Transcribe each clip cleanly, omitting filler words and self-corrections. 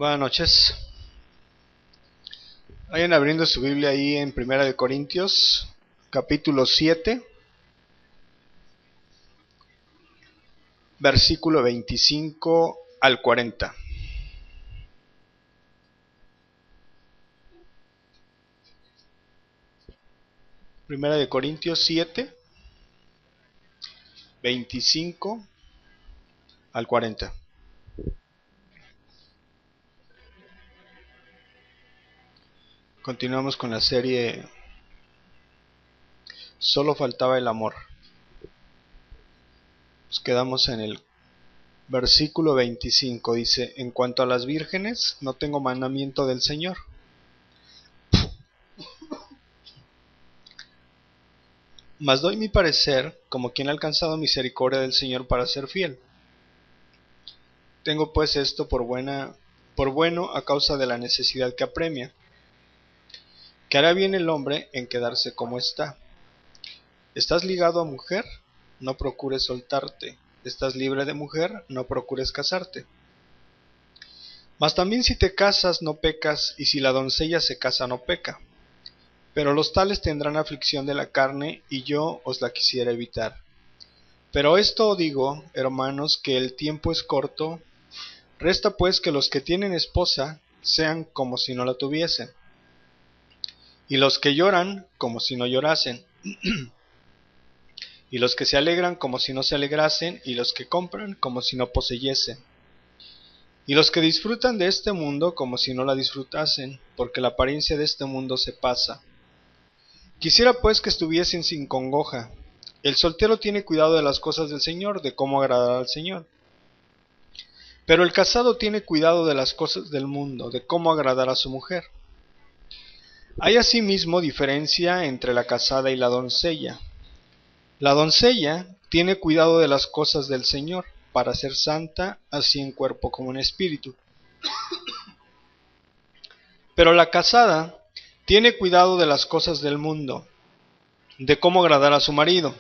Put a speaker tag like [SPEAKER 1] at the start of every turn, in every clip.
[SPEAKER 1] Buenas noches. Vayan abriendo su Biblia ahí en Primera de Corintios, capítulo 7, versículo 25 al 40. Primera de Corintios 7, 25 al 40. Continuamos con la serie Solo faltaba el amor. Nos quedamos en el versículo 25. Dice: en cuanto a las vírgenes, no tengo mandamiento del Señor. Mas doy mi parecer como quien ha alcanzado misericordia del Señor para ser fiel. Tengo pues esto por bueno a causa de la necesidad que apremia, que hará bien el hombre en quedarse como está. ¿Estás ligado a mujer? No procures soltarte. ¿Estás libre de mujer? No procures casarte. Mas también si te casas no pecas, y si la doncella se casa no peca. Pero los tales tendrán aflicción de la carne, y yo os la quisiera evitar. Pero esto digo, hermanos, que el tiempo es corto. Resta pues que los que tienen esposa sean como si no la tuviesen, y los que lloran como si no llorasen, y los que se alegran como si no se alegrasen, y los que compran como si no poseyesen, y los que disfrutan de este mundo como si no la disfrutasen, porque la apariencia de este mundo se pasa. Quisiera pues que estuviesen sin congoja. El soltero tiene cuidado de las cosas del Señor, de cómo agradar al Señor. Pero el casado tiene cuidado de las cosas del mundo, de cómo agradar a su mujer. Hay asimismo diferencia entre la casada y la doncella. La doncella tiene cuidado de las cosas del Señor, para ser santa, así en cuerpo como en espíritu. Pero la casada tiene cuidado de las cosas del mundo, de cómo agradar a su marido.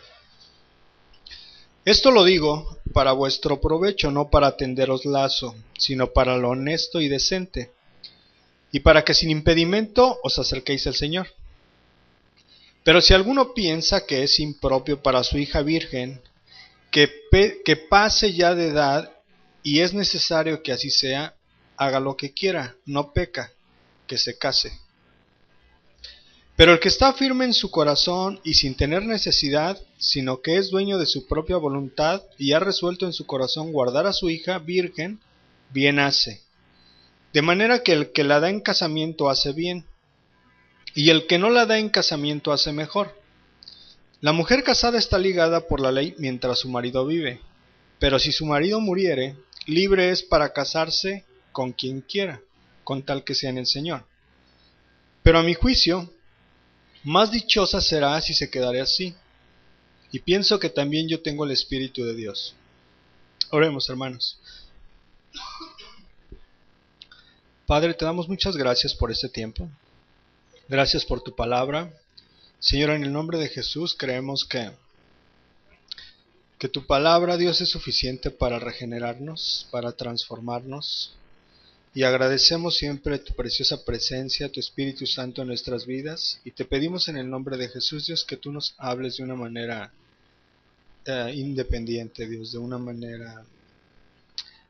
[SPEAKER 1] Esto lo digo para vuestro provecho, no para tenderos lazo, sino para lo honesto y decente, y para que sin impedimento os acerquéis al Señor. Pero si alguno piensa que es impropio para su hija virgen, que pase ya de edad, y es necesario que así sea, haga lo que quiera, no peca, que se case. Pero el que está firme en su corazón y sin tener necesidad, sino que es dueño de su propia voluntad y ha resuelto en su corazón guardar a su hija virgen, bien hace. De manera que el que la da en casamiento hace bien, y el que no la da en casamiento hace mejor. La mujer casada está ligada por la ley mientras su marido vive, pero si su marido muriere, libre es para casarse con quien quiera, con tal que sea en el Señor. Pero a mi juicio, más dichosa será si se quedare así, y pienso que también yo tengo el Espíritu de Dios. Oremos, hermanos. Padre, te damos muchas gracias por este tiempo. Gracias por tu palabra. Señor, en el nombre de Jesús creemos que tu palabra, Dios, es suficiente para regenerarnos, para transformarnos. Y agradecemos siempre tu preciosa presencia, tu Espíritu Santo en nuestras vidas. Y te pedimos en el nombre de Jesús, Dios, que tú nos hables de una manera independiente, Dios, de una manera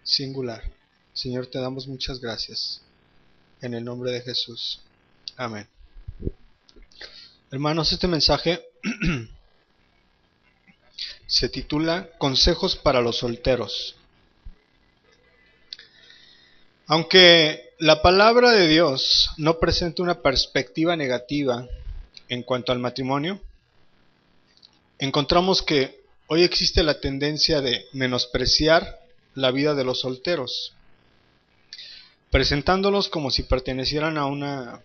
[SPEAKER 1] singular. Señor, te damos muchas gracias. En el nombre de Jesús. Amén. Hermanos, este mensaje se titula Consejos para los solteros. Aunque la palabra de Dios no presenta una perspectiva negativa en cuanto al matrimonio, encontramos que hoy existe la tendencia de menospreciar la vida de los solteros, presentándolos como si pertenecieran a una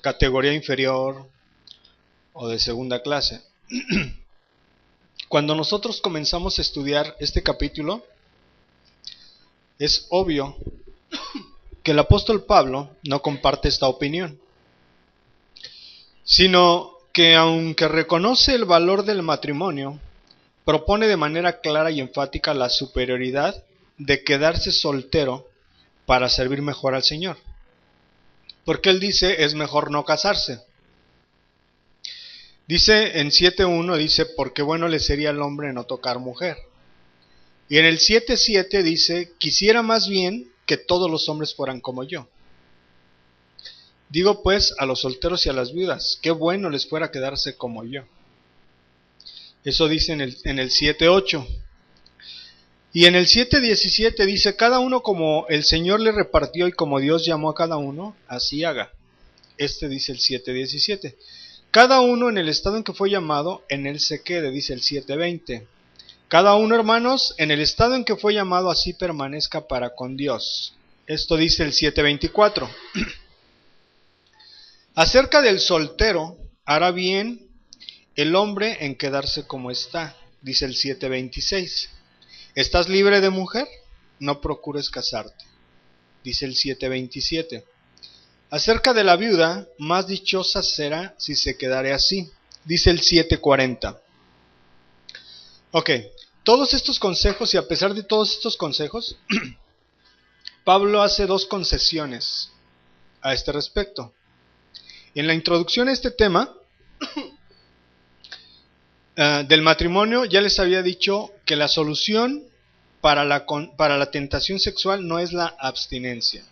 [SPEAKER 1] categoría inferior o de segunda clase. Cuando nosotros comenzamos a estudiar este capítulo, es obvio que el apóstol Pablo no comparte esta opinión, sino que aunque reconoce el valor del matrimonio, propone de manera clara y enfática la superioridad de quedarse soltero para servir mejor al Señor. Porque él dice, es mejor no casarse. Dice en 7.1, dice, porque bueno le sería al hombre no tocar mujer. Y en el 7.7 dice, quisiera más bien que todos los hombres fueran como yo. Digo pues a los solteros y a las viudas, qué bueno les fuera quedarse como yo. Eso dice en el 7.8. Y en el 7.17 dice, cada uno como el Señor le repartió y como Dios llamó a cada uno, así haga. Este dice el 7.17. Cada uno en el estado en que fue llamado, en él se quede, dice el 7.20. Cada uno, hermanos, en el estado en que fue llamado, así permanezca para con Dios. Esto dice el 7.24. Acerca del soltero, hará bien el hombre en quedarse como está, dice el 7.26. ¿Estás libre de mujer? No procures casarte, dice el 7.27. Acerca de la viuda, más dichosa será si se quedare así, dice el 7.40. Ok, todos estos consejos, y a pesar de todos estos consejos, Pablo hace dos concesiones a este respecto. En la introducción a este tema del matrimonio ya les había dicho que la solución para la tentación sexual no es la abstinencia,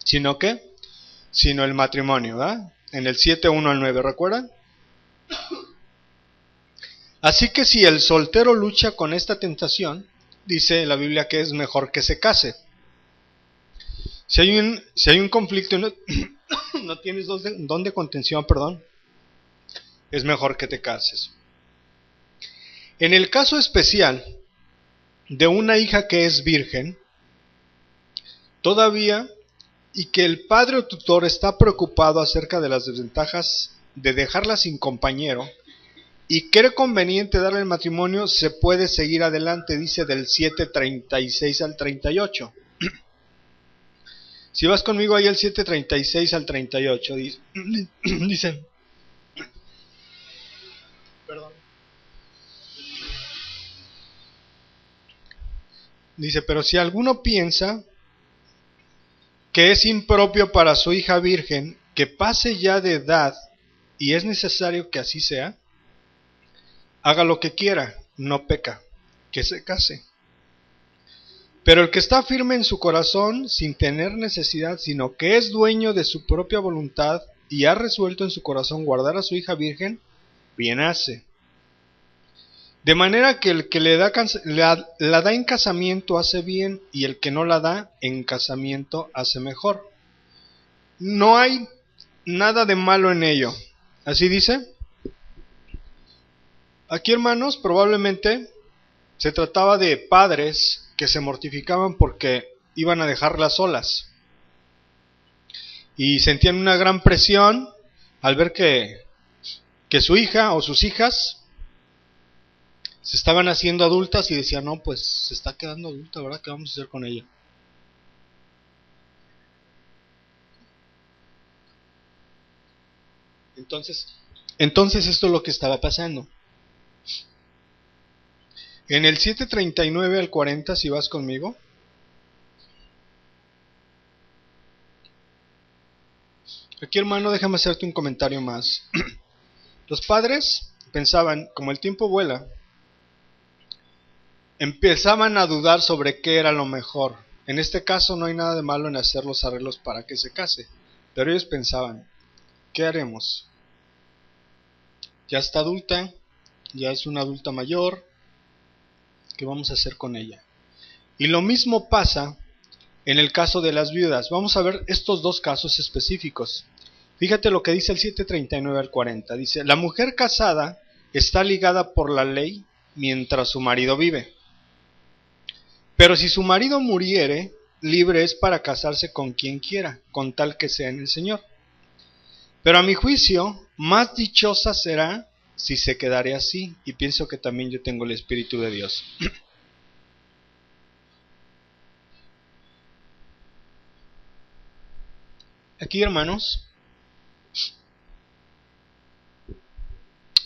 [SPEAKER 1] sino el matrimonio, ¿verdad? En el 7.1 al 9, ¿recuerdan? Así que si el soltero lucha con esta tentación, dice la Biblia que es mejor que se case. Si hay un conflicto y no tienes don de contención, es mejor que te cases. En el caso especial de una hija que es virgen, todavía, y que el padre o tutor está preocupado acerca de las desventajas de dejarla sin compañero, y cree conveniente darle el matrimonio, se puede seguir adelante, dice del 7.36 al 38. Si vas conmigo ahí al 7.36 al 38, dice, pero si alguno piensa que es impropio para su hija virgen que pase ya de edad y es necesario que así sea, haga lo que quiera, no peca, que se case. Pero el que está firme en su corazón, sin tener necesidad, sino que es dueño de su propia voluntad y ha resuelto en su corazón guardar a su hija virgen, bien hace. De manera que el que la da en casamiento hace bien, y el que no la da en casamiento hace mejor. No hay nada de malo en ello. ¿Así dice? Aquí, hermanos, probablemente se trataba de padres que se mortificaban porque iban a dejarlas solas. Y sentían una gran presión al ver que su hija o sus hijas se estaban haciendo adultas y decían, no, pues se está quedando adulta, ¿verdad? ¿Qué vamos a hacer con ella? Entonces esto es lo que estaba pasando. En el 7.39 al 40, si vas conmigo, aquí, hermano, déjame hacerte un comentario más. Los padres pensaban, como el tiempo vuela, empezaban a dudar sobre qué era lo mejor. En este caso no hay nada de malo en hacer los arreglos para que se case, pero ellos pensaban, ¿qué haremos? Ya está adulta, ya es una adulta mayor, ¿qué vamos a hacer con ella? Y lo mismo pasa en el caso de las viudas. Vamos a ver estos dos casos específicos. Fíjate lo que dice el 7.39 al 40. Dice, la mujer casada está ligada por la ley mientras su marido vive. Pero si su marido muriere, libre es para casarse con quien quiera, con tal que sea en el Señor. Pero a mi juicio, más dichosa será si se quedare así, y pienso que también yo tengo el Espíritu de Dios. Aquí, hermanos,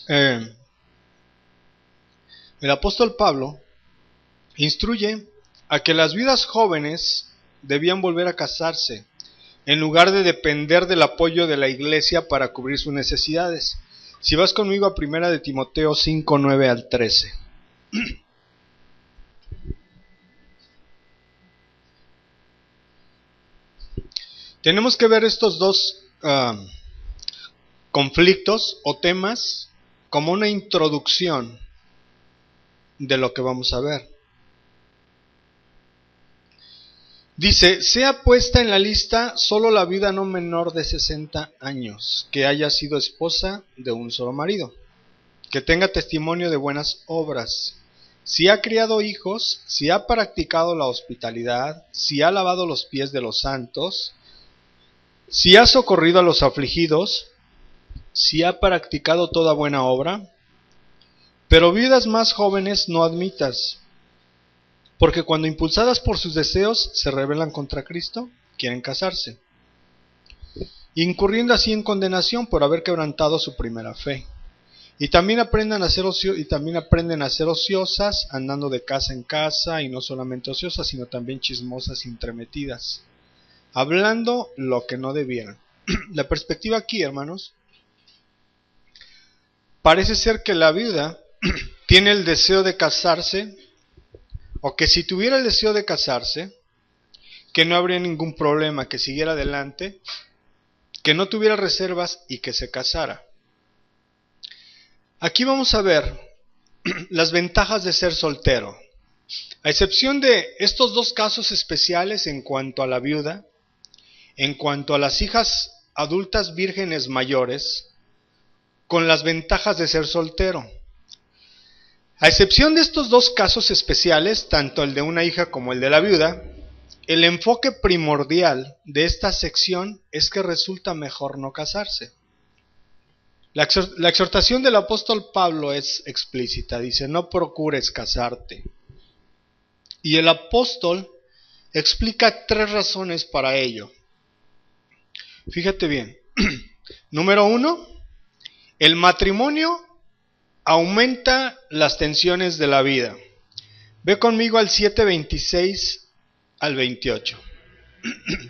[SPEAKER 1] el apóstol Pablo instruye a que las viudas jóvenes debían volver a casarse, en lugar de depender del apoyo de la iglesia para cubrir sus necesidades. Si vas conmigo a 1 de Timoteo 5, 9 al 13. Tenemos que ver estos dos conflictos o temas como una introducción de lo que vamos a ver. Dice, sea puesta en la lista solo la viuda no menor de 60 años, que haya sido esposa de un solo marido, que tenga testimonio de buenas obras, si ha criado hijos, si ha practicado la hospitalidad, si ha lavado los pies de los santos, si ha socorrido a los afligidos, si ha practicado toda buena obra. Pero viudas más jóvenes no admitas, porque cuando impulsadas por sus deseos se rebelan contra Cristo, quieren casarse, incurriendo así en condenación por haber quebrantado su primera fe. Y también aprenden a ser ociosas, andando de casa en casa, y no solamente ociosas, sino también chismosas y entremetidas, hablando lo que no debieran. La perspectiva aquí, hermanos, parece ser que la viuda tiene el deseo de casarse, o que si tuviera el deseo de casarse, que no habría ningún problema, que siguiera adelante, que no tuviera reservas y que se casara. Aquí vamos a ver las ventajas de ser soltero. A excepción de estos dos casos especiales en cuanto a la viuda, en cuanto a las hijas adultas vírgenes mayores, con las ventajas de ser soltero. A excepción de estos dos casos especiales, tanto el de una hija como el de la viuda, el enfoque primordial de esta sección es que resulta mejor no casarse. La exhortación del apóstol Pablo es explícita, dice, no procures casarte. Y el apóstol explica 3 razones para ello. Fíjate bien. Número 1, el matrimonio aumenta las tensiones de la vida. Ve conmigo al 7:26 al 28.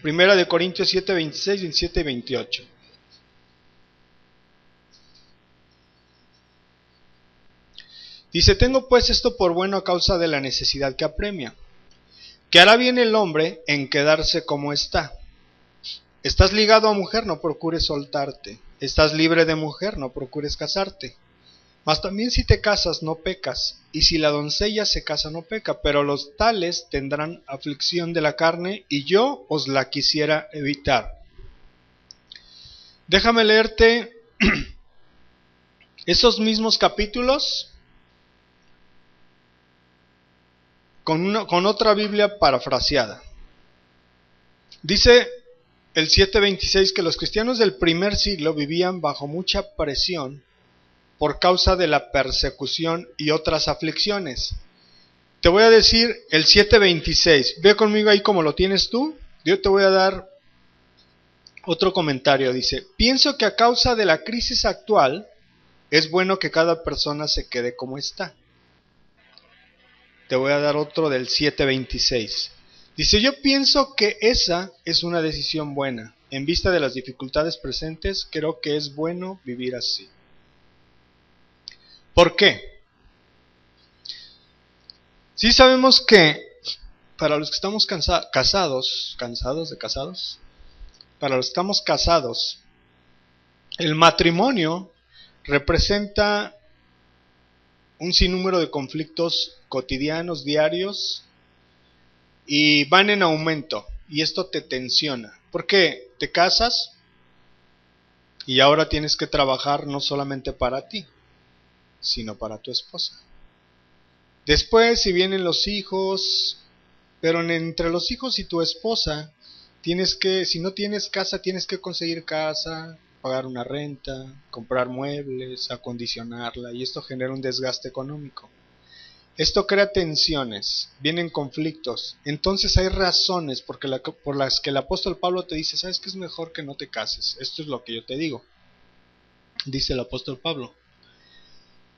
[SPEAKER 1] Primera de Corintios 7:26, 27 y 28. Dice, tengo pues esto por bueno a causa de la necesidad que apremia, que hará bien el hombre en quedarse como está. Estás ligado a mujer, no procures soltarte. Estás libre de mujer, no procures casarte. Mas también si te casas, no pecas. Y si la doncella se casa, no peca. Pero los tales tendrán aflicción de la carne, y yo os la quisiera evitar. Déjame leerte esos mismos capítulos con otra Biblia parafraseada. Dice el 7:26 que los cristianos del primer siglo vivían bajo mucha presión por causa de la persecución y otras aflicciones. Te voy a decir el 7:26. Ve conmigo ahí como lo tienes tú. Yo te voy a dar otro comentario. Dice, pienso que a causa de la crisis actual es bueno que cada persona se quede como está. Te voy a dar otro del 7:26. Dice, yo pienso que esa es una decisión buena. En vista de las dificultades presentes, creo que es bueno vivir así. ¿Por qué? Sí sabemos que para los que estamos casados, para los que estamos casados, el matrimonio representa un sinnúmero de conflictos cotidianos, diarios, y van en aumento, y esto te tensiona, porque te casas y ahora tienes que trabajar no solamente para ti, sino para tu esposa. Después, si vienen los hijos, pero entre los hijos y tu esposa, si no tienes casa, tienes que conseguir casa, pagar una renta, comprar muebles, acondicionarla, y esto genera un desgaste económico. Esto crea tensiones, vienen conflictos. Entonces hay razones por las que el apóstol Pablo te dice, ¿sabes qué es mejor que no te cases? Esto es lo que yo te digo, dice el apóstol Pablo.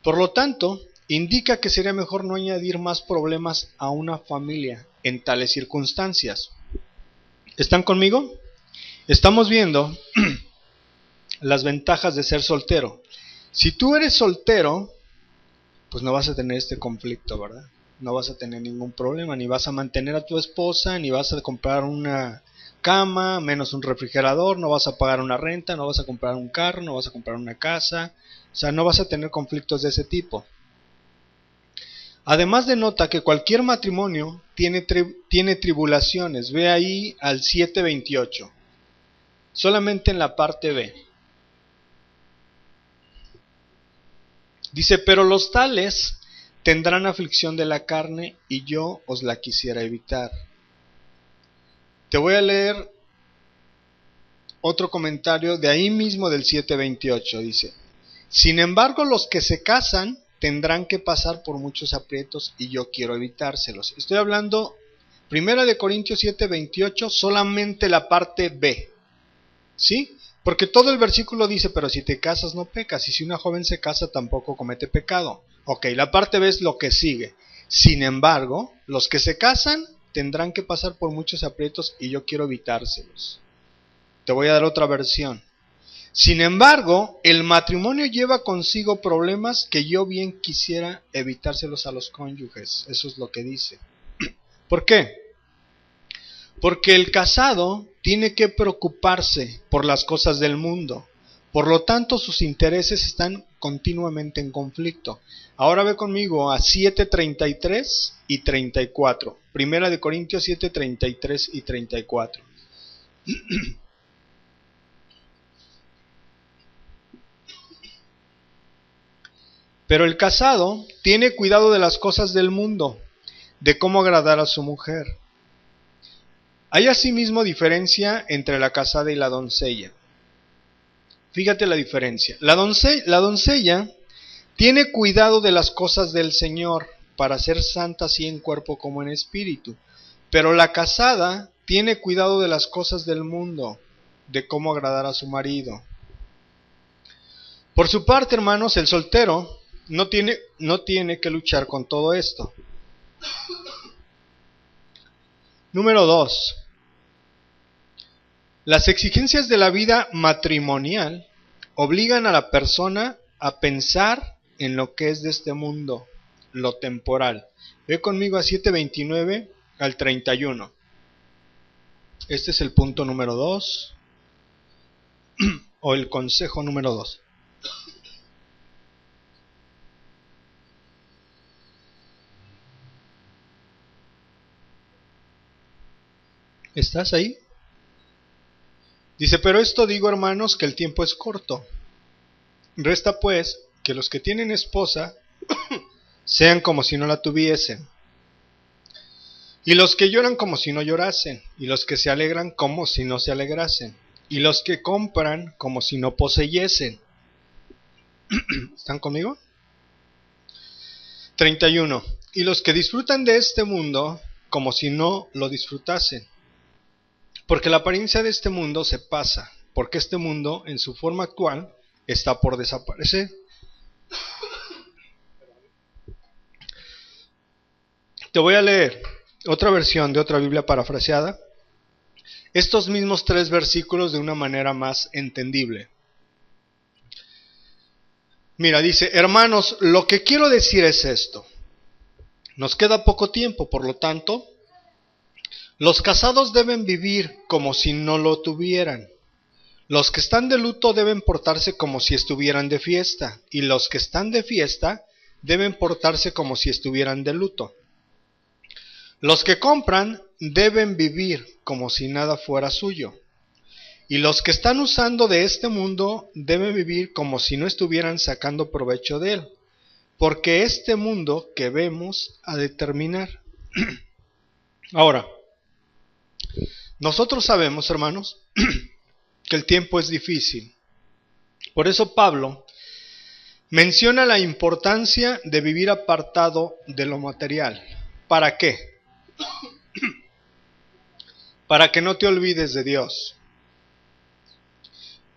[SPEAKER 1] Por lo tanto, indica que sería mejor no añadir más problemas a una familia en tales circunstancias. ¿Están conmigo? Estamos viendo las ventajas de ser soltero. Si tú eres soltero, pues no vas a tener este conflicto, ¿verdad? No vas a tener ningún problema, ni vas a mantener a tu esposa, ni vas a comprar una cama, menos un refrigerador, no vas a pagar una renta, no vas a comprar un carro, no vas a comprar una casa, o sea, no vas a tener conflictos de ese tipo. Además denota que cualquier matrimonio tiene tribulaciones, ve ahí al 7:28, solamente en la parte B. Dice, pero los tales tendrán aflicción de la carne y yo os la quisiera evitar. Te voy a leer otro comentario de ahí mismo del 7:28. Dice, sin embargo los que se casan tendrán que pasar por muchos aprietos y yo quiero evitárselos. Estoy hablando 1 Corintios 7:28, solamente la parte B. ¿Sí? Porque todo el versículo dice, pero si te casas no pecas, y si una joven se casa tampoco comete pecado. Ok, la parte B es lo que sigue. Sin embargo, los que se casan tendrán que pasar por muchos aprietos y yo quiero evitárselos. Te voy a dar otra versión. Sin embargo, el matrimonio lleva consigo problemas que yo bien quisiera evitárselos a los cónyuges. Eso es lo que dice. ¿Por qué? Porque el casado tiene que preocuparse por las cosas del mundo. Por lo tanto, sus intereses están continuamente en conflicto. Ahora ve conmigo a 7:33 y 34. 1 Corintios 7:33 y 34. Pero el casado tiene cuidado de las cosas del mundo, de cómo agradar a su mujer. Hay asimismo diferencia entre la casada y la doncella. Fíjate la diferencia. La doncella tiene cuidado de las cosas del Señor para ser santa así en cuerpo como en espíritu. Pero la casada tiene cuidado de las cosas del mundo, de cómo agradar a su marido. Por su parte, hermanos, el soltero no tiene que luchar con todo esto. Número 2. Las exigencias de la vida matrimonial obligan a la persona a pensar en lo que es de este mundo, lo temporal. Ve conmigo a 7:29 al 31. Este es el punto número 2, o el consejo número 2. ¿Estás ahí? Dice, pero esto digo, hermanos, que el tiempo es corto. Resta pues que los que tienen esposa sean como si no la tuviesen, y los que lloran como si no llorasen, y los que se alegran como si no se alegrasen, y los que compran como si no poseyesen. ¿Están conmigo? 31. Y los que disfrutan de este mundo como si no lo disfrutasen. Porque la apariencia de este mundo se pasa, porque este mundo en su forma actual está por desaparecer. Te voy a leer otra versión de otra Biblia parafraseada, estos mismos 3 versículos de una manera más entendible. Mira, dice, hermanos, lo que quiero decir es esto. Nos queda poco tiempo, por lo tanto, los casados deben vivir como si no lo tuvieran. Los que están de luto deben portarse como si estuvieran de fiesta, y los que están de fiesta deben portarse como si estuvieran de luto. Los que compran deben vivir como si nada fuera suyo, y los que están usando de este mundo deben vivir como si no estuvieran sacando provecho de él, porque este mundo que vemos ha de terminar. Ahora, nosotros sabemos, hermanos, que el tiempo es difícil. Por eso Pablo menciona la importancia de vivir apartado de lo material. ¿Para qué? Para que no te olvides de Dios,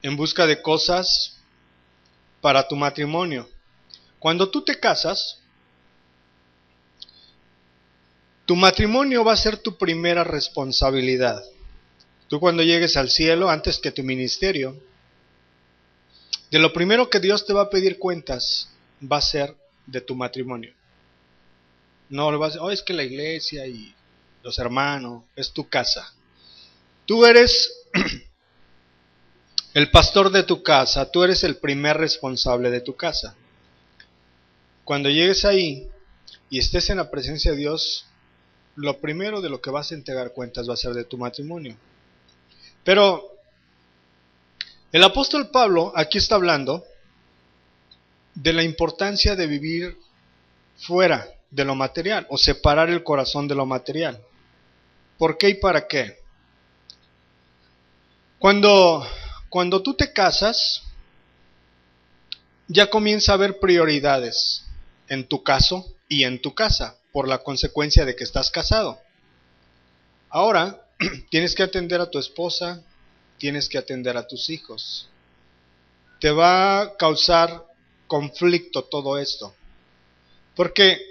[SPEAKER 1] en busca de cosas para tu matrimonio. Cuando tú te casas, tu matrimonio va a ser tu primera responsabilidad. Tú cuando llegues al cielo, antes que tu ministerio, de lo primero que Dios te va a pedir cuentas va a ser de tu matrimonio. No le vas a decir, oh, es que la iglesia y los hermanos, es tu casa. Tú eres el pastor de tu casa, tú eres el primer responsable de tu casa. Cuando llegues ahí y estés en la presencia de Dios, lo primero de lo que vas a entregar cuentas va a ser de tu matrimonio. Pero el apóstol Pablo aquí está hablando de la importancia de vivir fuera de lo material o separar el corazón de lo material. ¿Por qué y para qué? Cuando tú te casas, ya comienza a haber prioridades en tu caso y en tu casa, por la consecuencia de que estás casado. Ahora, tienes que atender a tu esposa, tienes que atender a tus hijos. Te va a causar conflicto todo esto. Porque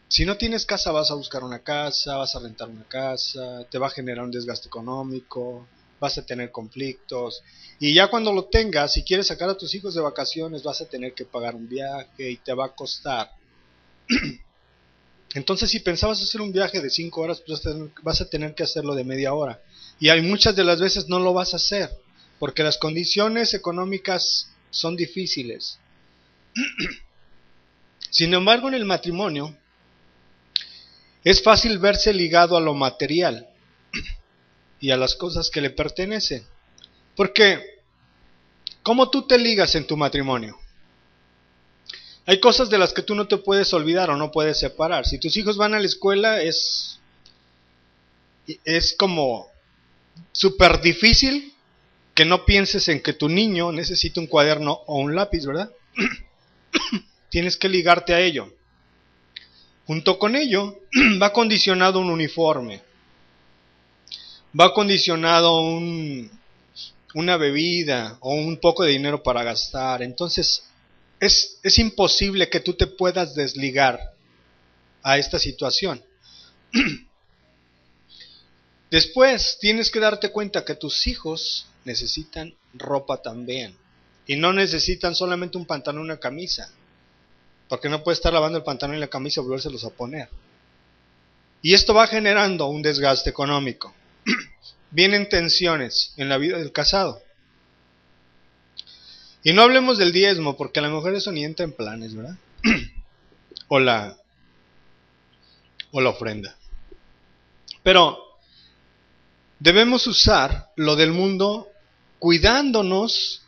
[SPEAKER 1] si no tienes casa, vas a buscar una casa, vas a rentar una casa, te va a generar un desgaste económico, vas a tener conflictos. Y ya cuando lo tengas, si quieres sacar a tus hijos de vacaciones, vas a tener que pagar un viaje y te va a costar. Entonces, si pensabas hacer un viaje de 5 horas, pues vas a tener que hacerlo de media hora. Y hay muchas de las veces no lo vas a hacer, porque las condiciones económicas son difíciles. Sin embargo, en el matrimonio, es fácil verse ligado a lo material y a las cosas que le pertenecen. Porque, ¿cómo tú te ligas en tu matrimonio? Hay cosas de las que tú no te puedes olvidar o no puedes separar. Si tus hijos van a la escuela, es como súper difícil que no pienses en que tu niño necesita un cuaderno o un lápiz, ¿verdad? Tienes que ligarte a ello. Junto con ello, va condicionado un uniforme. Va condicionado una bebida o un poco de dinero para gastar. Entonces, es imposible que tú te puedas desligar a esta situación. Después tienes que darte cuenta que tus hijos necesitan ropa también. Y no necesitan solamente un pantalón y una camisa. Porque no puedes estar lavando el pantalón y la camisa y volvérselos a poner. Y esto va generando un desgaste económico. Vienen tensiones en la vida del casado. Y no hablemos del diezmo, porque a lo mejor eso ni entra en planes, ¿verdad? o la ofrenda. Pero debemos usar lo del mundo cuidándonos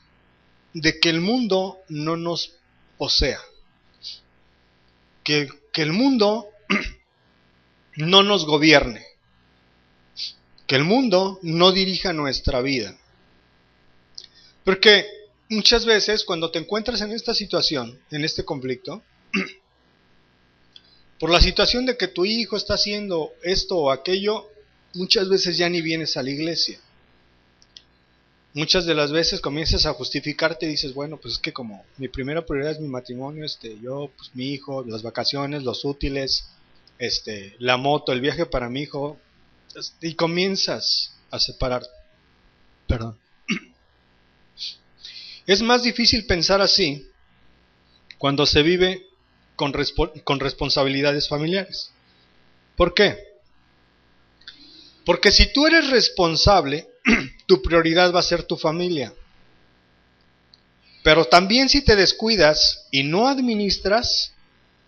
[SPEAKER 1] de que el mundo no nos posea. Que el mundo no nos gobierne. Que el mundo no dirija nuestra vida. Porque muchas veces cuando te encuentras en esta situación, en este conflicto, por la situación de que tu hijo está haciendo esto o aquello, muchas veces ya ni vienes a la iglesia. Muchas de las veces comienzas a justificarte y dices, bueno, pues es que como mi primera prioridad es mi matrimonio, yo, pues mi hijo, las vacaciones, los útiles, la moto, el viaje para mi hijo, y comienzas a separar. Perdón. Es más difícil pensar así cuando se vive con responsabilidades familiares. ¿Por qué? Porque si tú eres responsable, tu prioridad va a ser tu familia. Pero también si te descuidas y no administras,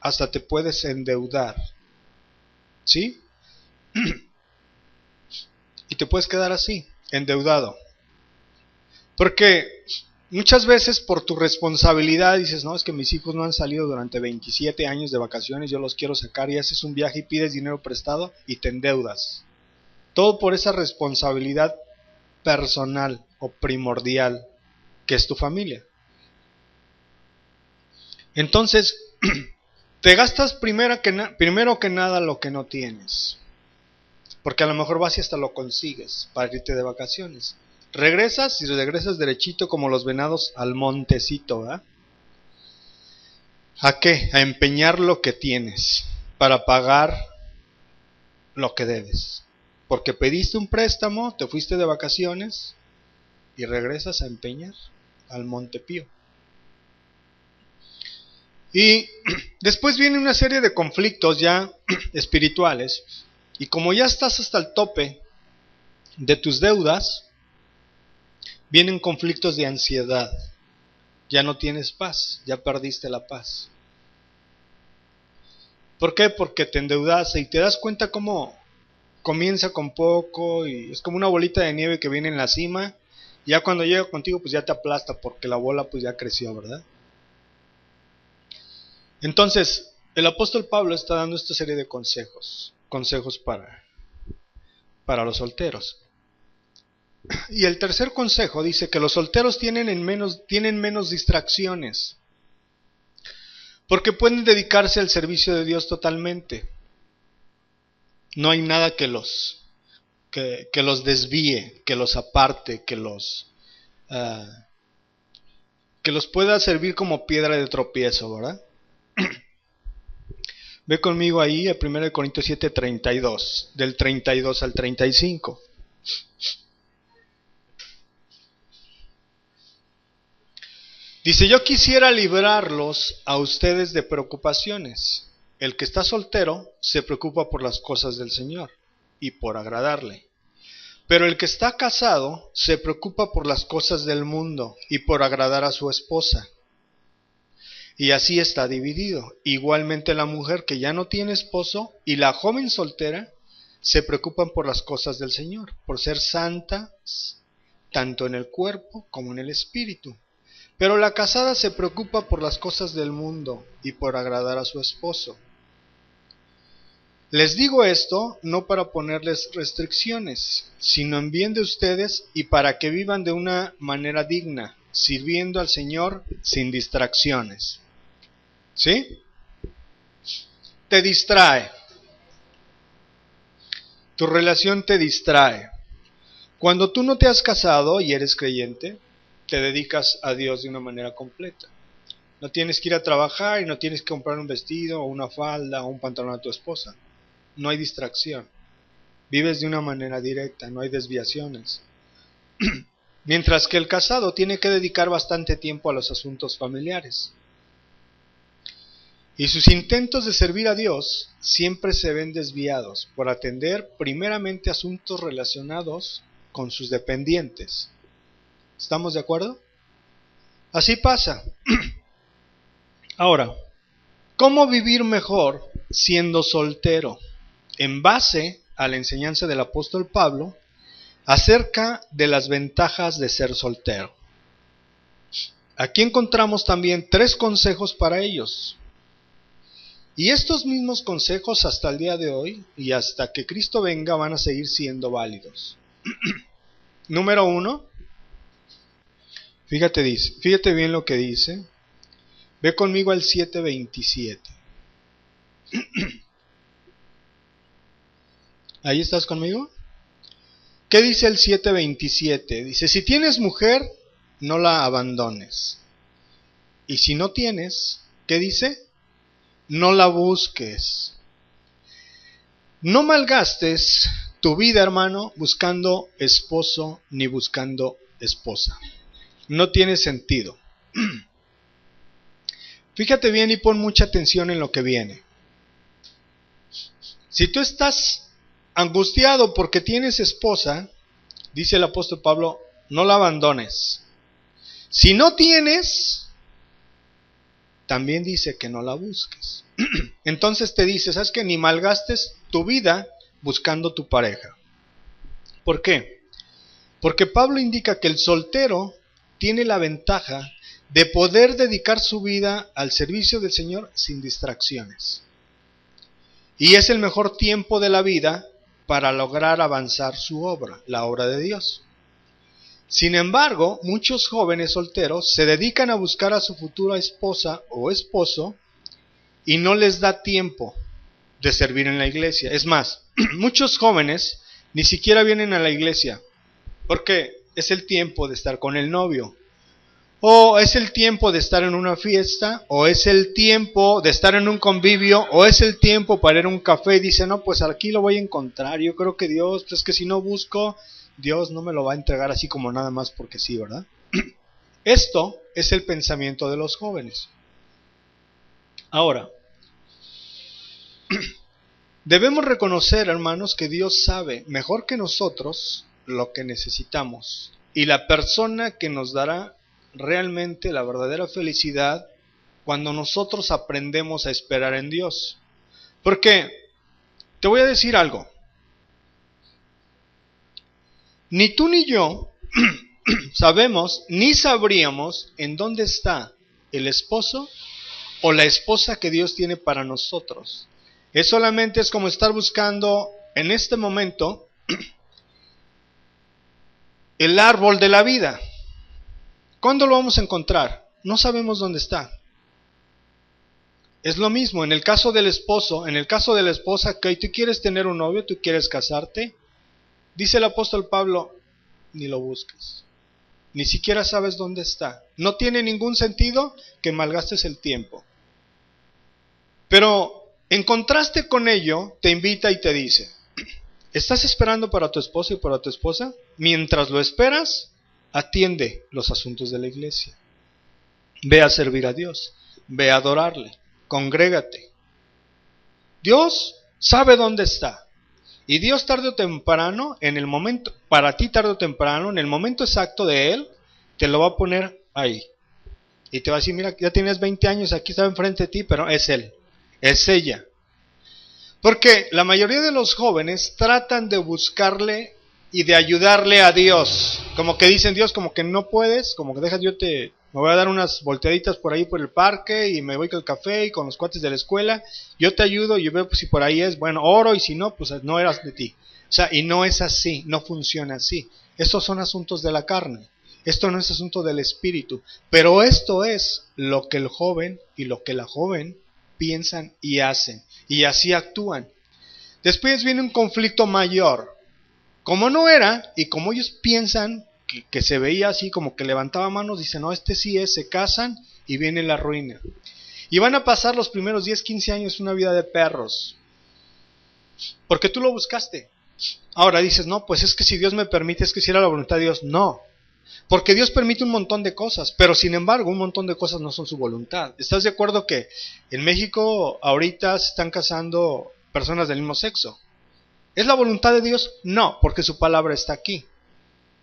[SPEAKER 1] hasta te puedes endeudar. ¿Sí? Y te puedes quedar así, endeudado. Porque muchas veces por tu responsabilidad dices, no, es que mis hijos no han salido durante 27 años de vacaciones, yo los quiero sacar, y haces un viaje y pides dinero prestado y te endeudas. Todo por esa responsabilidad personal o primordial que es tu familia. Entonces, te gastas primero que nada lo que no tienes. Porque a lo mejor vas y hasta lo consigues para irte de vacaciones. Regresas y regresas derechito como los venados al montecito, ¿verdad? ¿A qué? A empeñar lo que tienes para pagar lo que debes. porque pediste un préstamo, te fuiste de vacaciones y regresas a empeñar al Monte Pío. Y después viene una serie de conflictos ya espirituales, y como ya estás hasta el tope de tus deudas, vienen conflictos de ansiedad. Ya no tienes paz, ya perdiste la paz. ¿Por qué? Porque te endeudaste y te das cuenta cómo comienza con poco y es como una bolita de nieve que viene en la cima. Ya cuando llega contigo pues ya te aplasta porque la bola pues ya creció, ¿verdad? Entonces, el apóstol Pablo está dando esta serie de consejos para los solteros. Y el tercer consejo dice que los solteros tienen menos distracciones, porque pueden dedicarse al servicio de Dios totalmente. No hay nada que los desvíe, que los aparte, que los pueda servir como piedra de tropiezo, ¿verdad? Ve conmigo ahí a 1 Corintios 7:32, del 32 al 35. Dice, yo quisiera librarlos a ustedes de preocupaciones. El que está soltero se preocupa por las cosas del Señor y por agradarle. Pero el que está casado se preocupa por las cosas del mundo y por agradar a su esposa. Y así está dividido. Igualmente la mujer que ya no tiene esposo y la joven soltera se preocupan por las cosas del Señor, por ser santas, tanto en el cuerpo como en el espíritu. Pero la casada se preocupa por las cosas del mundo y por agradar a su esposo. Les digo esto no para ponerles restricciones, sino en bien de ustedes y para que vivan de una manera digna, sirviendo al Señor sin distracciones. ¿Sí? Te distrae. Tu relación te distrae. Cuando tú no te has casado y eres creyente, te dedicas a Dios de una manera completa. No tienes que ir a trabajar y no tienes que comprar un vestido o una falda o un pantalón a tu esposa. No hay distracción. Vives de una manera directa, no hay desviaciones. Mientras que el casado tiene que dedicar bastante tiempo a los asuntos familiares. Y sus intentos de servir a Dios siempre se ven desviados por atender primeramente asuntos relacionados con sus dependientes. ¿Estamos de acuerdo? Así pasa. Ahora, ¿cómo vivir mejor siendo soltero? En base a la enseñanza del apóstol Pablo acerca de las ventajas de ser soltero. Aquí encontramos también 3 consejos para ellos. Y estos mismos consejos hasta el día de hoy y hasta que Cristo venga van a seguir siendo válidos. Número 1. Fíjate bien lo que dice. Ve conmigo al 7:27. ¿Ahí estás conmigo? ¿Qué dice el 7:27? Dice, si tienes mujer, no la abandones. Y si no tienes, ¿qué dice? No la busques. No malgastes tu vida, hermano, buscando esposo ni buscando esposa. No tiene sentido. Fíjate bien y pon mucha atención en lo que viene. Si tú estás angustiado porque tienes esposa, dice el apóstol Pablo, no la abandones. Si no tienes, también dice que no la busques. Entonces te dice, ¿sabes qué? Ni malgastes tu vida buscando tu pareja. ¿Por qué? Porque Pablo indica que el soltero tiene la ventaja de poder dedicar su vida al servicio del Señor sin distracciones. Y es el mejor tiempo de la vida para lograr avanzar su obra, la obra de Dios. Sin embargo, muchos jóvenes solteros se dedican a buscar a su futura esposa o esposo y no les da tiempo de servir en la iglesia. Es más, muchos jóvenes ni siquiera vienen a la iglesia porque es el tiempo de estar con el novio o es el tiempo de estar en una fiesta, o es el tiempo de estar en un convivio, o es el tiempo para ir a un café y dice, no, pues aquí lo voy a encontrar, yo creo que Dios, pues que si no busco, Dios no me lo va a entregar así como nada más porque sí, ¿verdad? Esto es el pensamiento de los jóvenes. Ahora, debemos reconocer, hermanos, que Dios sabe mejor que nosotros lo que necesitamos. Y la persona que nos dará realmente la verdadera felicidad cuando nosotros aprendemos a esperar en Dios. Porque, te voy a decir algo. Ni tú ni yo sabemos ni sabríamos en dónde está el esposo o la esposa que Dios tiene para nosotros. Solamente es como estar buscando en este momento el árbol de la vida. ¿Cuándo lo vamos a encontrar? No sabemos dónde está. Es lo mismo en el caso del esposo, en el caso de la esposa, que tú quieres tener un novio, tú quieres casarte. Dice el apóstol Pablo, ni lo busques. Ni siquiera sabes dónde está. No tiene ningún sentido que malgastes el tiempo. Pero en contraste con ello, te invita y te dice, ¿estás esperando para tu esposo y para tu esposa? Mientras lo esperas, atiende los asuntos de la iglesia. Ve a servir a Dios, ve a adorarle, congrégate. Dios sabe dónde está. Y Dios tarde o temprano, en el momento, para ti tarde o temprano, en el momento exacto de Él, te lo va a poner ahí. Y te va a decir, mira, ya tienes 20 años, aquí está enfrente de ti, pero es Él, es ella. Porque la mayoría de los jóvenes tratan de buscarle y de ayudarle a Dios. Como que dicen, Dios, como que no puedes, como que dejas, me voy a dar unas volteaditas por ahí por el parque y me voy con el café y con los cuates de la escuela, yo te ayudo, yo veo pues, si por ahí es, bueno, oro, y si no, pues no eras de ti. O sea, y no es así, no funciona así. Estos son asuntos de la carne, esto no es asunto del espíritu, pero esto es lo que el joven y lo que la joven piensan y hacen, y así actúan. Después viene un conflicto mayor. Como no era, y como ellos piensan que se veía así, como que levantaba manos, dicen, no, este sí es, se casan y viene la ruina. Y van a pasar los primeros 10, 15 años una vida de perros. Porque tú lo buscaste. Ahora dices, no, pues es que si Dios me permite, es que si era la voluntad de Dios. No. Porque Dios permite un montón de cosas, pero sin embargo un montón de cosas no son su voluntad. ¿Estás de acuerdo que en México ahorita se están casando personas del mismo sexo? ¿Es la voluntad de Dios? No, porque su palabra está aquí.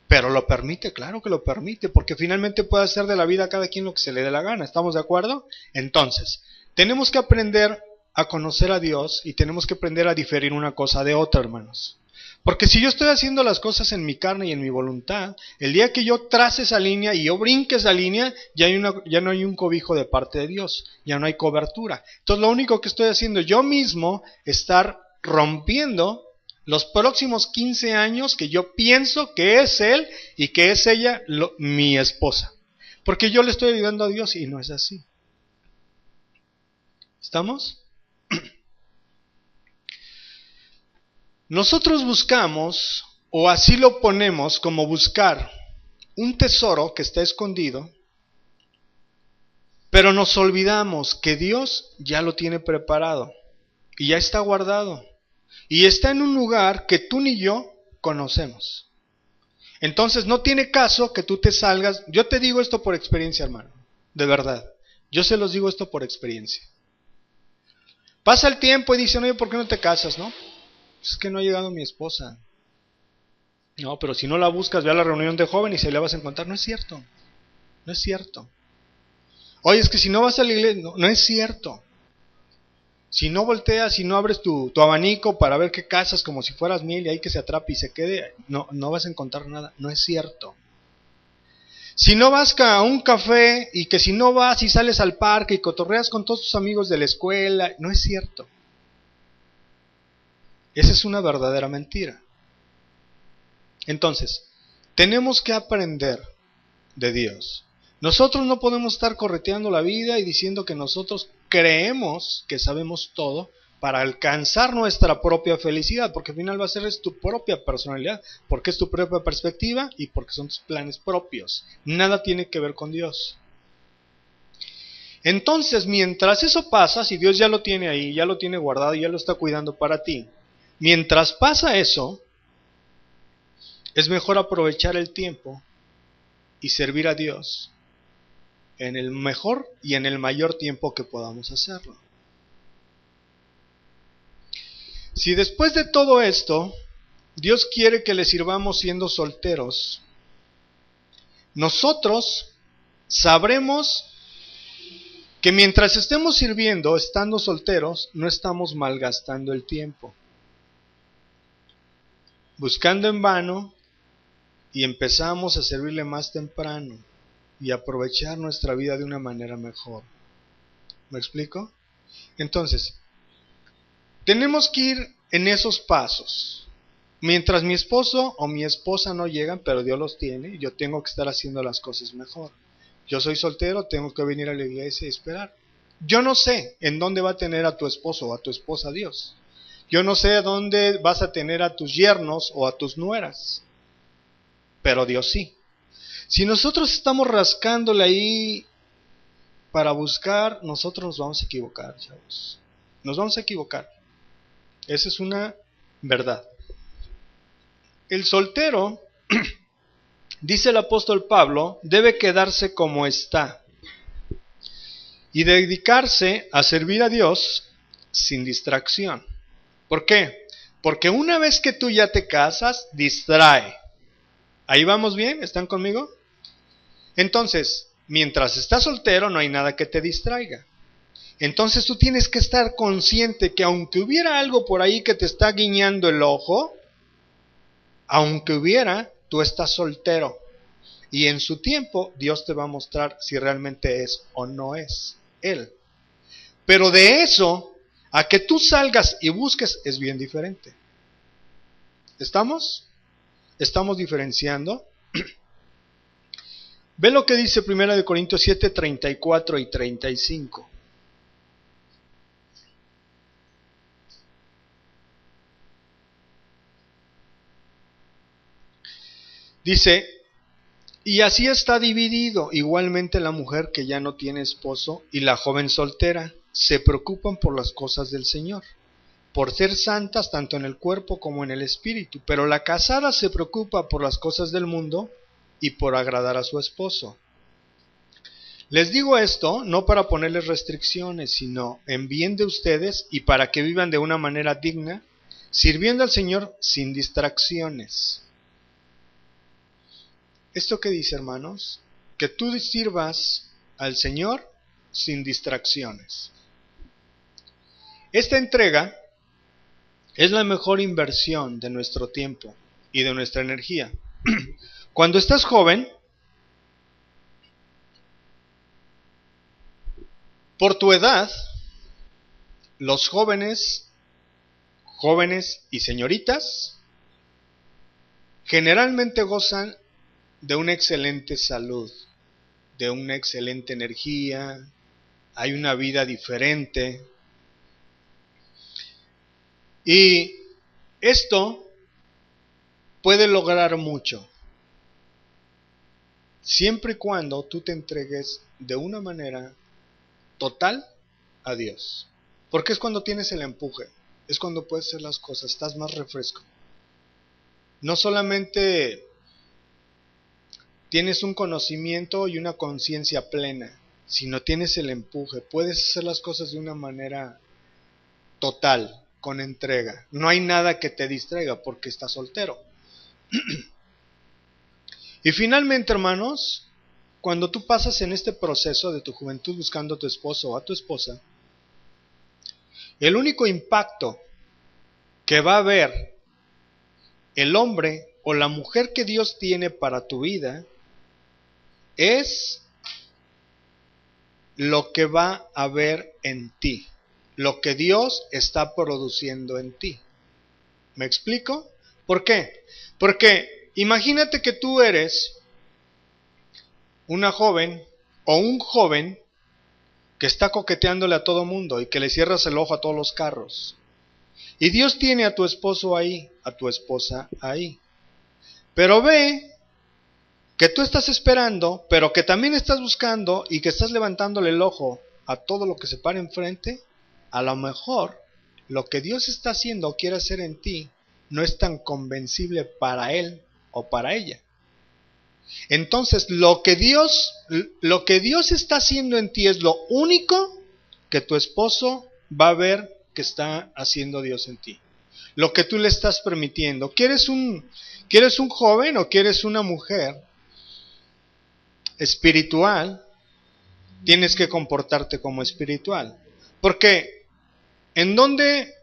[SPEAKER 1] Pero lo permite, claro que lo permite, porque finalmente puede hacer de la vida a cada quien lo que se le dé la gana. ¿Estamos de acuerdo? Entonces, tenemos que aprender a conocer a Dios y tenemos que aprender a diferir una cosa de otra, hermanos. Porque si yo estoy haciendo las cosas en mi carne y en mi voluntad, el día que yo trace esa línea y yo brinque esa línea, ya no hay un cobijo de parte de Dios, ya no hay cobertura. Entonces lo único que estoy haciendo yo mismo, estar rompiendo los próximos 15 años que yo pienso que es él y que es ella mi esposa. Porque yo le estoy ayudando a Dios y no es así. ¿Estamos? Nosotros buscamos, o así lo ponemos como buscar un tesoro que está escondido, pero nos olvidamos que Dios ya lo tiene preparado y ya está guardado. Y está en un lugar que tú ni yo conocemos. Entonces no tiene caso que tú te salgas. Yo te digo esto por experiencia, hermano. De verdad. Yo se los digo esto por experiencia. Pasa el tiempo y dicen, oye, ¿por qué no te casas, no? Es que no ha llegado mi esposa. No, pero si no la buscas, ve a la reunión de jóvenes y se la vas a encontrar. No es cierto. No es cierto. Oye, es que si no vas a la iglesia, no es cierto. Si no volteas, si no abres tu abanico para ver qué casas como si fueras miel y ahí que se atrape y se quede, no vas a encontrar nada. No es cierto. Si no vas a un café y que si no vas y sales al parque y cotorreas con todos tus amigos de la escuela, no es cierto. Esa es una verdadera mentira. Entonces, tenemos que aprender de Dios. Nosotros no podemos estar correteando la vida y diciendo que nosotros creemos que sabemos todo, para alcanzar nuestra propia felicidad, porque al final va a ser es tu propia personalidad, porque es tu propia perspectiva y porque son tus planes propios. Nada tiene que ver con Dios. Entonces, mientras eso pasa, si Dios ya lo tiene ahí, ya lo tiene guardado, ya lo está cuidando para ti, mientras pasa eso, es mejor aprovechar el tiempo y servir a Dios en el mejor y en el mayor tiempo que podamos hacerlo. Si después de todo esto, Dios quiere que le sirvamos siendo solteros, nosotros sabremos que mientras estemos sirviendo, estando solteros, no estamos malgastando el tiempo, buscando en vano, y empezamos a servirle más temprano y aprovechar nuestra vida de una manera mejor. ¿Me explico? Entonces, tenemos que ir en esos pasos. Mientras mi esposo o mi esposa no llegan, pero Dios los tiene, yo tengo que estar haciendo las cosas mejor. Yo soy soltero, tengo que venir a la iglesia y esperar. Yo no sé en dónde va a tener a tu esposo o a tu esposa Dios. Yo no sé dónde vas a tener a tus yernos o a tus nueras. Pero Dios sí. Si nosotros estamos rascándole ahí para buscar, nosotros nos vamos a equivocar, chavos. Nos vamos a equivocar. Esa es una verdad. El soltero, dice el apóstol Pablo, debe quedarse como está y dedicarse a servir a Dios sin distracción. ¿Por qué? Porque una vez que tú ya te casas, distrae. ¿Ahí vamos bien? ¿Están conmigo? Entonces, mientras estás soltero no hay nada que te distraiga. Entonces tú tienes que estar consciente que aunque hubiera algo por ahí que te está guiñando el ojo, aunque hubiera, tú estás soltero. Y en su tiempo Dios te va a mostrar si realmente es o no es Él. Pero de eso a que tú salgas y busques es bien diferente. ¿Estamos? ¿Estamos diferenciando? Ve lo que dice 1 Corintios 7, 34 y 35. Dice, y así está dividido igualmente la mujer que ya no tiene esposo y la joven soltera. Se preocupan por las cosas del Señor, por ser santas tanto en el cuerpo como en el espíritu. Pero la casada se preocupa por las cosas del mundo y por agradar a su esposo. Les digo esto no para ponerles restricciones, sino en bien de ustedes y para que vivan de una manera digna, sirviendo al Señor sin distracciones. ¿Esto qué dice, hermanos? Que tú sirvas al Señor sin distracciones. Esta entrega es la mejor inversión de nuestro tiempo y de nuestra energía. Cuando estás joven, por tu edad, los jóvenes y señoritas, generalmente gozan de una excelente salud, de una excelente energía, hay una vida diferente. Y esto puede lograr mucho, siempre y cuando tú te entregues de una manera total a Dios. Porque es cuando tienes el empuje, es cuando puedes hacer las cosas, estás más refresco. No solamente tienes un conocimiento y una conciencia plena, sino tienes el empuje, puedes hacer las cosas de una manera total, con entrega. No hay nada que te distraiga porque estás soltero. Y finalmente, hermanos, cuando tú pasas en este proceso de tu juventud buscando a tu esposo o a tu esposa, el único impacto que va a haber el hombre o la mujer que Dios tiene para tu vida es lo que va a haber en ti, lo que Dios está produciendo en ti. ¿Me explico? ¿Por qué? Porque imagínate que tú eres una joven o un joven que está coqueteándole a todo mundo y que le cierras el ojo a todos los carros. Y Dios tiene a tu esposo ahí, a tu esposa ahí. Pero ve que tú estás esperando, pero que también estás buscando y que estás levantándole el ojo a todo lo que se para enfrente. A lo mejor lo que Dios está haciendo o quiere hacer en ti no es tan convencible para él o para ella. Entonces lo que Dios está haciendo en ti es lo único que tu esposo va a ver que está haciendo Dios en ti. Lo que tú le estás permitiendo. ¿Quieres un joven o quieres una mujer espiritual? Tienes que comportarte como espiritual. Porque en donde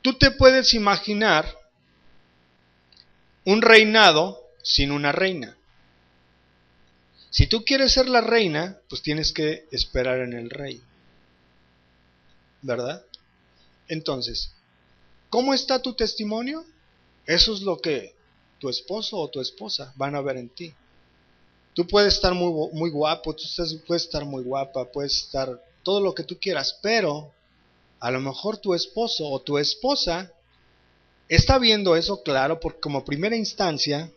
[SPEAKER 1] tú te puedes imaginar un reinado sin una reina. Si tú quieres ser la reina, pues tienes que esperar en el rey, ¿verdad? Entonces, ¿cómo está tu testimonio? Eso es lo que tu esposo o tu esposa van a ver en ti. Tú puedes estar muy guapo, puedes estar muy guapa, puedes estar todo lo que tú quieras, pero a lo mejor tu esposo o tu esposa está viendo eso, claro, porque como primera instancia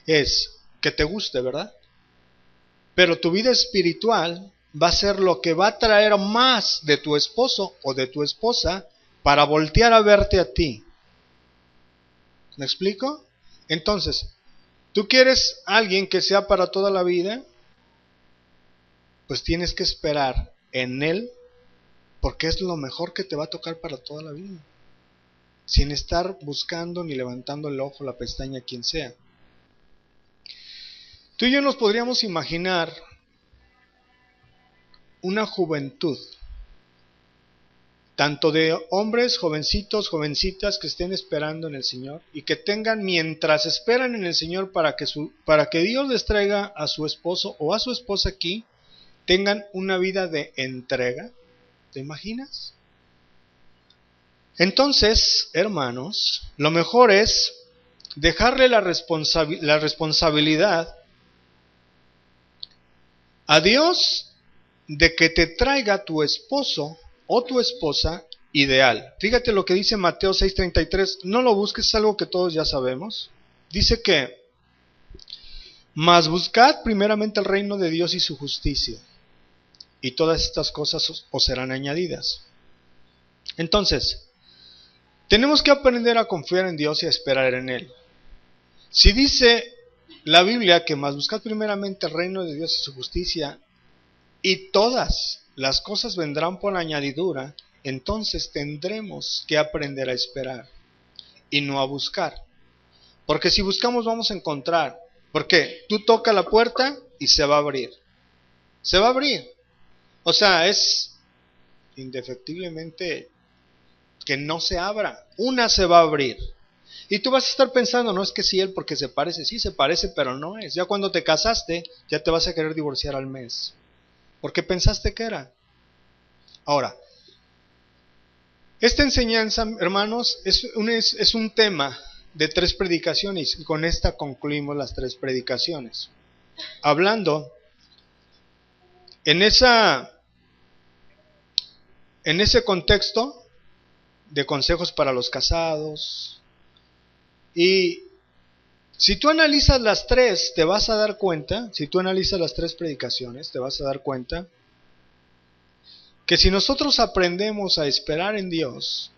[SPEAKER 1] es que te guste, ¿verdad? Pero tu vida espiritual va a ser lo que va a traer más de tu esposo o de tu esposa para voltear a verte a ti. ¿Me explico? Entonces, ¿tú quieres alguien que sea para toda la vida? Pues tienes que esperar en él, porque es lo mejor que te va a tocar para toda la vida. Sin estar buscando ni levantando el ojo, la pestaña, quien sea. Tú y yo nos podríamos imaginar una juventud, tanto de hombres, jovencitos, jovencitas que estén esperando en el Señor y que tengan, mientras esperan en el Señor para que Dios les traiga a su esposo o a su esposa aquí, tengan una vida de entrega. ¿Te imaginas? Entonces, hermanos, lo mejor es dejarle la responsabilidad a Dios de que te traiga tu esposo o tu esposa ideal. Fíjate lo que dice Mateo 6:33, no lo busques, es algo que todos ya sabemos. Dice que, mas buscad primeramente el reino de Dios y su justicia, y todas estas cosas os serán añadidas. Entonces, tenemos que aprender a confiar en Dios y a esperar en Él. Si dice la Biblia que más buscad primeramente el reino de Dios y su justicia, y todas las cosas vendrán por añadidura, entonces tendremos que aprender a esperar y no a buscar. Porque si buscamos vamos a encontrar. Porque tú tocas la puerta y se va a abrir. Se va a abrir. O sea, es indefectiblemente que no se abra. Una se va a abrir. Y tú vas a estar pensando, no es que sí él porque se parece. Sí se parece, pero no es. Ya cuando te casaste, ya te vas a querer divorciar al mes. Porque pensaste que era. Ahora, esta enseñanza, hermanos, es un tema de 3 predicaciones. Y con esta concluimos las 3 predicaciones. Hablando en ese contexto de consejos para los casados. Y si tú analizas las 3, te vas a dar cuenta, si tú analizas las 3 predicaciones, te vas a dar cuenta que si nosotros aprendemos a esperar en Dios,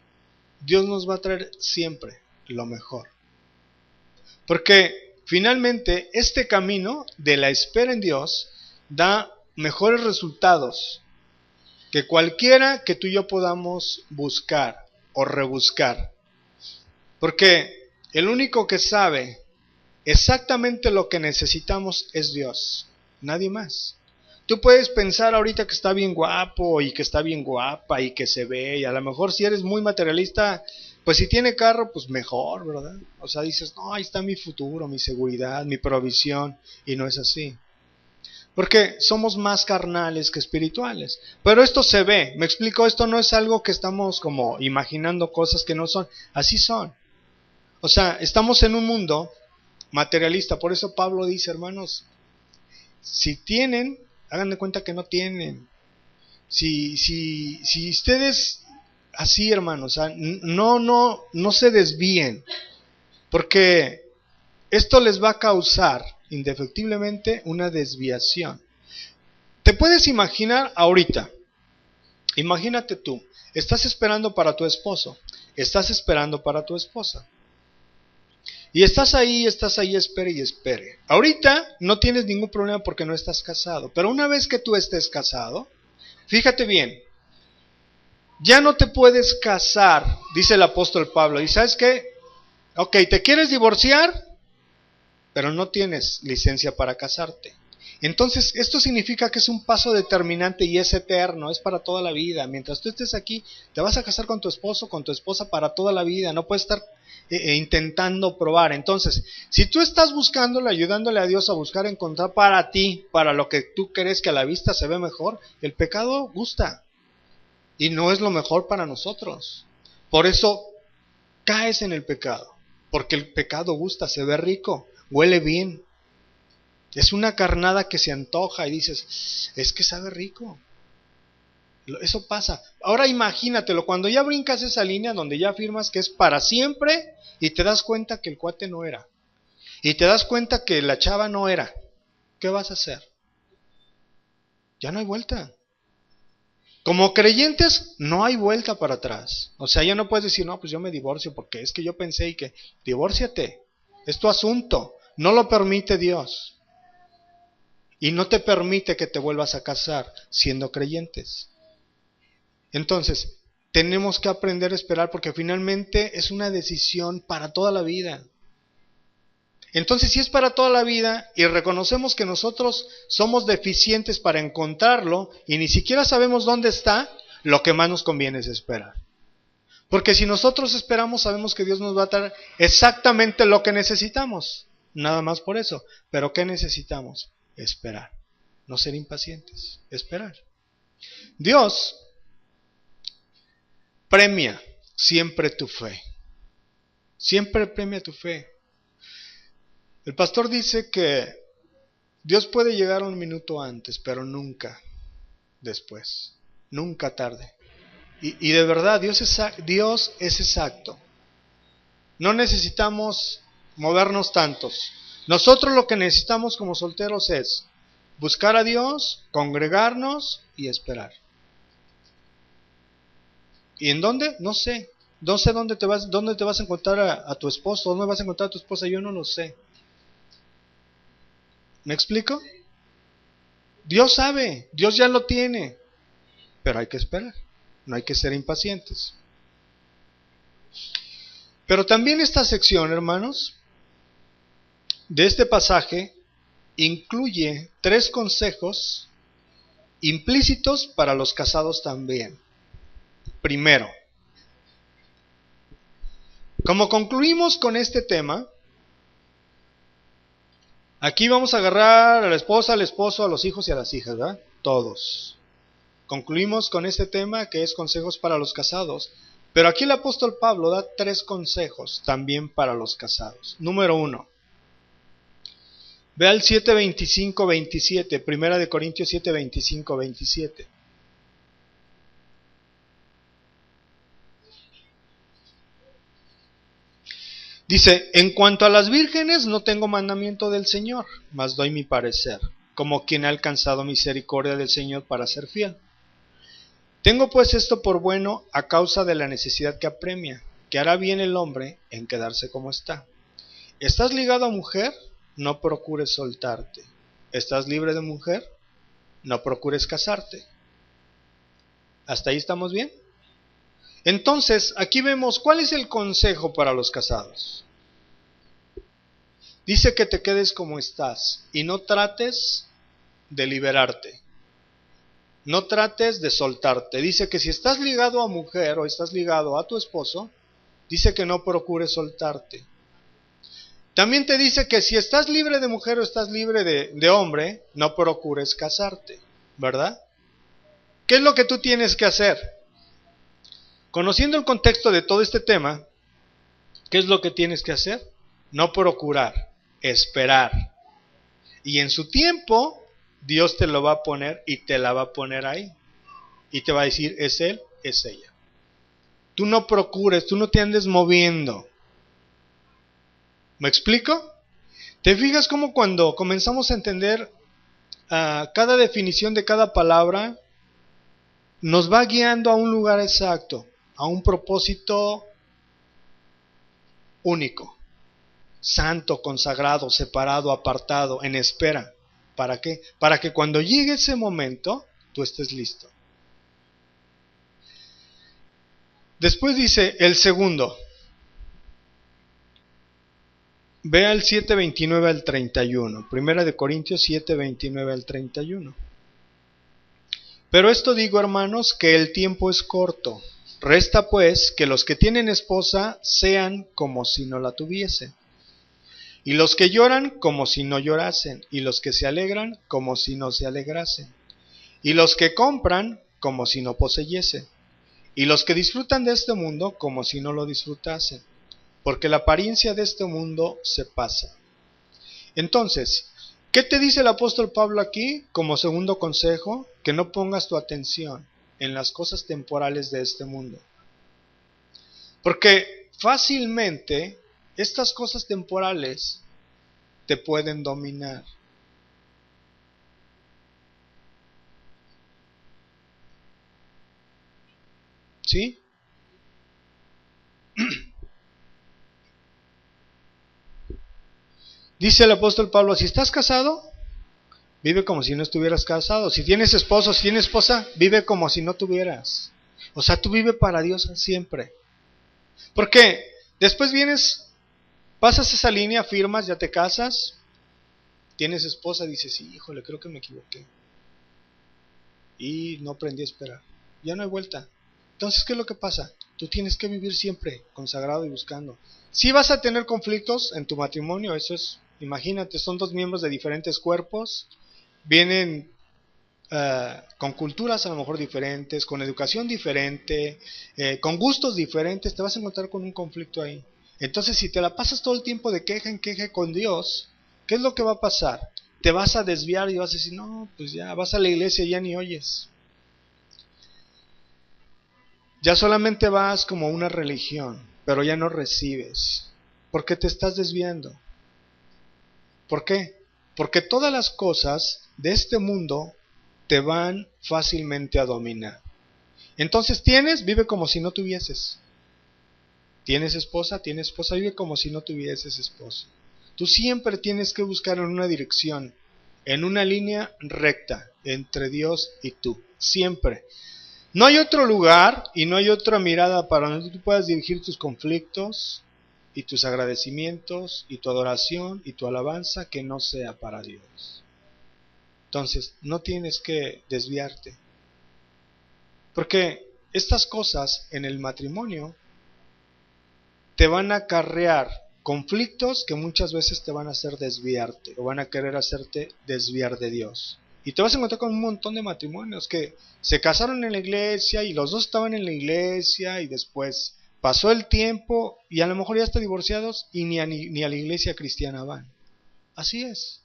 [SPEAKER 1] Dios nos va a traer siempre lo mejor. Porque finalmente este camino de la espera en Dios da mejores resultados que cualquiera que tú y yo podamos buscar o rebuscar. Porque el único que sabe exactamente lo que necesitamos es Dios, nadie más. Tú puedes pensar ahorita que está bien guapo y que está bien guapa y que se ve, y a lo mejor si eres muy materialista, pues si tiene carro, pues mejor, ¿verdad? O sea, dices, no, ahí está mi futuro, mi seguridad, mi provisión, y no es así. Porque somos más carnales que espirituales. Pero esto se ve, me explico, esto no es algo que estamos como imaginando cosas que no son, así son. O sea, estamos en un mundo materialista, por eso Pablo dice, hermanos, si tienen, hagan de cuenta que no tienen. Si ustedes así, hermanos, no se desvíen, porque esto les va a causar indefectiblemente una desviación. Te puedes imaginar ahorita, imagínate tú, estás esperando para tu esposo, estás esperando para tu esposa. Y estás ahí, espere y espere. Ahorita no tienes ningún problema porque no estás casado, pero una vez que tú estés casado, fíjate bien, ya no te puedes casar, dice el apóstol Pablo, y ¿sabes qué? Ok, te quieres divorciar, pero no tienes licencia para casarte. Entonces, esto significa que es un paso determinante y es eterno, es para toda la vida. Mientras tú estés aquí, te vas a casar con tu esposo, con tu esposa para toda la vida. No puedes estar intentando probar. Entonces, si tú estás buscándole, ayudándole a Dios a buscar encontrar para ti, para lo que tú crees que a la vista se ve mejor, el pecado gusta y no es lo mejor para nosotros. Por eso caes en el pecado, porque el pecado gusta, se ve rico, huele bien. Es una carnada que se antoja y dices, es que sabe rico. Eso pasa. Ahora imagínatelo, cuando ya brincas esa línea donde ya afirmas que es para siempre y te das cuenta que el cuate no era. Y te das cuenta que la chava no era. ¿Qué vas a hacer? Ya no hay vuelta. Como creyentes no hay vuelta para atrás. O sea, ya no puedes decir, no, pues yo me divorcio porque es que yo pensé y que, divórciate. Es tu asunto. No lo permite Dios. Y no te permite que te vuelvas a casar siendo creyentes. Entonces, tenemos que aprender a esperar porque finalmente es una decisión para toda la vida. Entonces, si es para toda la vida y reconocemos que nosotros somos deficientes para encontrarlo y ni siquiera sabemos dónde está, lo que más nos conviene es esperar. Porque si nosotros esperamos, sabemos que Dios nos va a dar exactamente lo que necesitamos. Nada más por eso. Pero ¿qué necesitamos? Esperar. No ser impacientes. Esperar. Dios premia siempre tu fe. Siempre premia tu fe. El pastor dice que Dios puede llegar un minuto antes, pero nunca después. Nunca tarde. Y de verdad, Dios es exacto. No necesitamos movernos tantos. Nosotros lo que necesitamos como solteros es buscar a Dios, congregarnos y esperar. ¿Y en dónde? No sé. No sé dónde te vas a encontrar a tu esposo, dónde vas a encontrar a tu esposa, yo no lo sé. ¿Me explico? Dios sabe, Dios ya lo tiene, pero hay que esperar, no hay que ser impacientes. Pero también esta sección, hermanos, de este pasaje incluye 3 consejos implícitos para los casados también. Primero, como concluimos con este tema, aquí vamos a agarrar a la esposa, al esposo, a los hijos y a las hijas, ¿verdad? Todos. Concluimos con este tema que es consejos para los casados. Pero aquí el apóstol Pablo da 3 consejos también para los casados. Número 1. Ve al 7:25-27, Primera de Corintios 7:25-27. Dice, en cuanto a las vírgenes no tengo mandamiento del Señor, mas doy mi parecer, como quien ha alcanzado misericordia del Señor para ser fiel. Tengo pues esto por bueno a causa de la necesidad que apremia, que hará bien el hombre en quedarse como está. ¿Estás ligado a mujer? No procures soltarte. ¿Estás libre de mujer? No procures casarte. ¿Hasta ahí estamos bien? Entonces, aquí vemos cuál es el consejo para los casados. Dice que te quedes como estás y no trates de liberarte. No trates de soltarte. Dice que si estás ligado a mujer o estás ligado a tu esposo, dice que no procures soltarte. También te dice que si estás libre de mujer o estás libre de hombre, no procures casarte, ¿verdad? ¿Qué es lo que tú tienes que hacer? Conociendo el contexto de todo este tema, ¿qué es lo que tienes que hacer? No procurar, esperar. Y en su tiempo, Dios te lo va a poner y te la va a poner ahí. y te va a decir, es él, es ella. Tú no procures, tú no te andes moviendo. ¿Me explico? ¿Te fijas cómo cuando comenzamos a entender cada definición de cada palabra, nos va guiando a un lugar exacto, a un propósito único, santo, consagrado, separado, apartado, en espera? ¿Para qué? Para que cuando llegue ese momento, tú estés listo. Después dice el segundo. Vea el 7:29 al 31. Primera de Corintios 7:29 al 31. Pero esto digo, hermanos, que el tiempo es corto. Resta pues que los que tienen esposa sean como si no la tuviesen, y los que lloran como si no llorasen, y los que se alegran como si no se alegrasen, y los que compran como si no poseyesen, y los que disfrutan de este mundo como si no lo disfrutasen, porque la apariencia de este mundo se pasa. Entonces, ¿qué te dice el apóstol Pablo aquí como segundo consejo? Que no pongas tu atención en las cosas temporales de este mundo. Porque fácilmente estas cosas temporales te pueden dominar. ¿Sí? Dice el apóstol Pablo, si estás casado, vive como si no estuvieras casado. Si tienes esposo, si tienes esposa, vive como si no tuvieras. O sea, tú vive para Dios siempre. Porque después vienes, pasas esa línea, firmas, ya te casas, tienes esposa, dices, híjole, creo que me equivoqué. Y no aprendí a esperar. Ya no hay vuelta. Entonces, ¿qué es lo que pasa? Tú tienes que vivir siempre consagrado y buscando. Si vas a tener conflictos en tu matrimonio, eso es, imagínate, son dos miembros de diferentes cuerpos, vienen con culturas a lo mejor diferentes, con educación diferente, con gustos diferentes, te vas a encontrar con un conflicto ahí. Entonces, si te la pasas todo el tiempo de queja en queja con Dios, ¿qué es lo que va a pasar? Te vas a desviar y vas a decir, no, pues ya, vas a la iglesia y ya ni oyes. Ya solamente vas como una religión, pero ya no recibes. ¿Por qué te estás desviando? ¿Por qué? Porque todas las cosas de este mundo te van fácilmente a dominar. Entonces vive como si no tuvieses. Tienes esposa, vive como si no tuvieses esposo. Tú siempre tienes que buscar en una dirección, en una línea recta entre Dios y tú. Siempre. No hay otro lugar y no hay otra mirada para donde tú puedas dirigir tus conflictos y tus agradecimientos y tu adoración y tu alabanza que no sea para Dios. Entonces, no tienes que desviarte. Porque estas cosas en el matrimonio te van a acarrear conflictos que muchas veces te van a hacer desviarte o van a querer hacerte desviar de Dios. Y te vas a encontrar con un montón de matrimonios que se casaron en la iglesia y los dos estaban en la iglesia y después pasó el tiempo y a lo mejor ya están divorciados y ni a la iglesia cristiana van. Así es.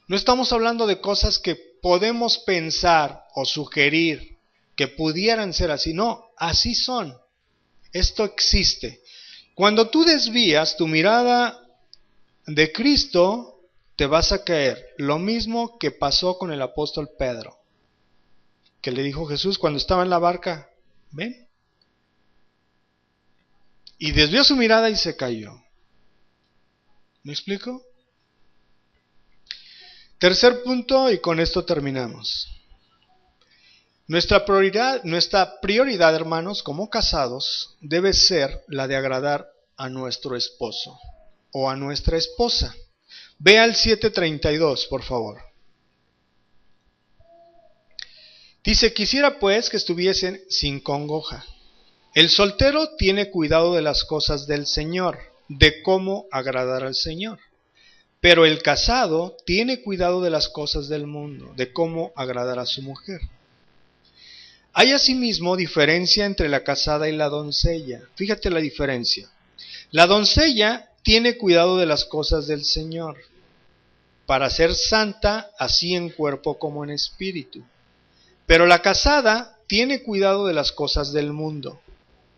[SPEAKER 1] No estamos hablando de cosas que podemos pensar o sugerir que pudieran ser así. No, así son. Esto existe. Cuando tú desvías tu mirada de Cristo, te vas a caer. Lo mismo que pasó con el apóstol Pedro, que le dijo Jesús cuando estaba en la barca, ven. Y desvió su mirada y se cayó. ¿Me explico? Tercer punto, y con esto terminamos. Nuestra prioridad, hermanos, como casados, debe ser la de agradar a nuestro esposo o a nuestra esposa. Vea el 7:32, por favor. Dice, quisiera pues que estuviesen sin congoja. El soltero tiene cuidado de las cosas del Señor, de cómo agradar al Señor. Pero el casado tiene cuidado de las cosas del mundo, de cómo agradar a su mujer. Hay asimismo diferencia entre la casada y la doncella. Fíjate la diferencia. La doncella tiene cuidado de las cosas del Señor, para ser santa así en cuerpo como en espíritu. Pero la casada tiene cuidado de las cosas del mundo,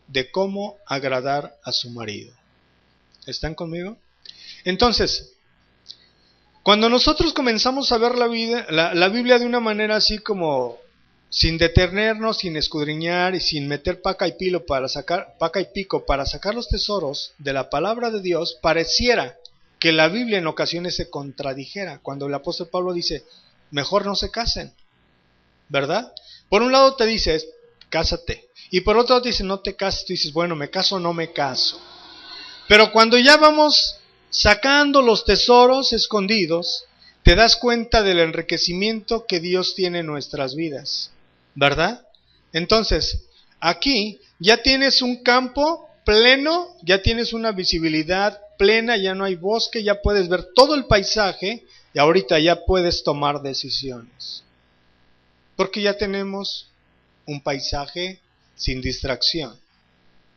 [SPEAKER 1] de cómo agradar a su marido. ¿Están conmigo? Entonces, cuando nosotros comenzamos a ver la Biblia de una manera así como sin detenernos, sin escudriñar y sin meter paca y pico para sacar los tesoros de la palabra de Dios, pareciera que la Biblia en ocasiones se contradijera. Cuando el apóstol Pablo dice, mejor no se casen, ¿verdad? Por un lado te dice, cásate, y por otro lado te dice, no te cases. Tú dices, bueno, ¿me caso o no me caso? Pero cuando ya vamos sacando los tesoros escondidos, te das cuenta del enriquecimiento que Dios tiene en nuestras vidas, ¿verdad? Entonces, aquí ya tienes un campo pleno, ya tienes una visibilidad plena, ya no hay bosque, ya puedes ver todo el paisaje y ahorita ya puedes tomar decisiones. Porque ya tenemos un paisaje sin distracción,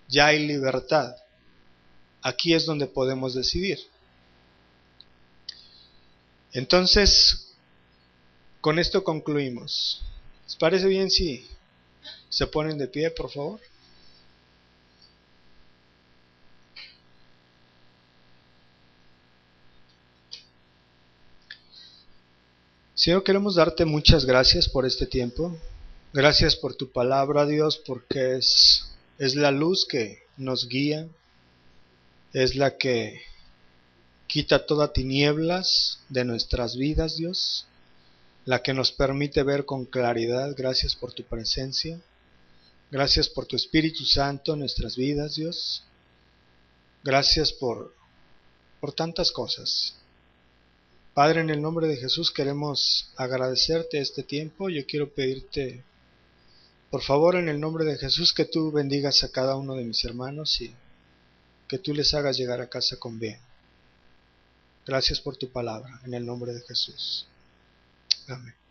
[SPEAKER 1] ya hay libertad. Aquí es donde podemos decidir. Entonces, con esto concluimos. ¿Les parece bien si se ponen de pie, por favor? Señor, queremos darte muchas gracias por este tiempo. Gracias por tu palabra, Dios, porque es la luz que nos guía, es la que quita todas tinieblas de nuestras vidas, Dios, la que nos permite ver con claridad. Gracias por tu presencia. Gracias por tu Espíritu Santo en nuestras vidas, Dios. Gracias por tantas cosas. Padre, en el nombre de Jesús queremos agradecerte este tiempo. Yo quiero pedirte, por favor, en el nombre de Jesús, que tú bendigas a cada uno de mis hermanos y que tú les hagas llegar a casa con bien. Gracias por tu palabra, en el nombre de Jesús. Amén.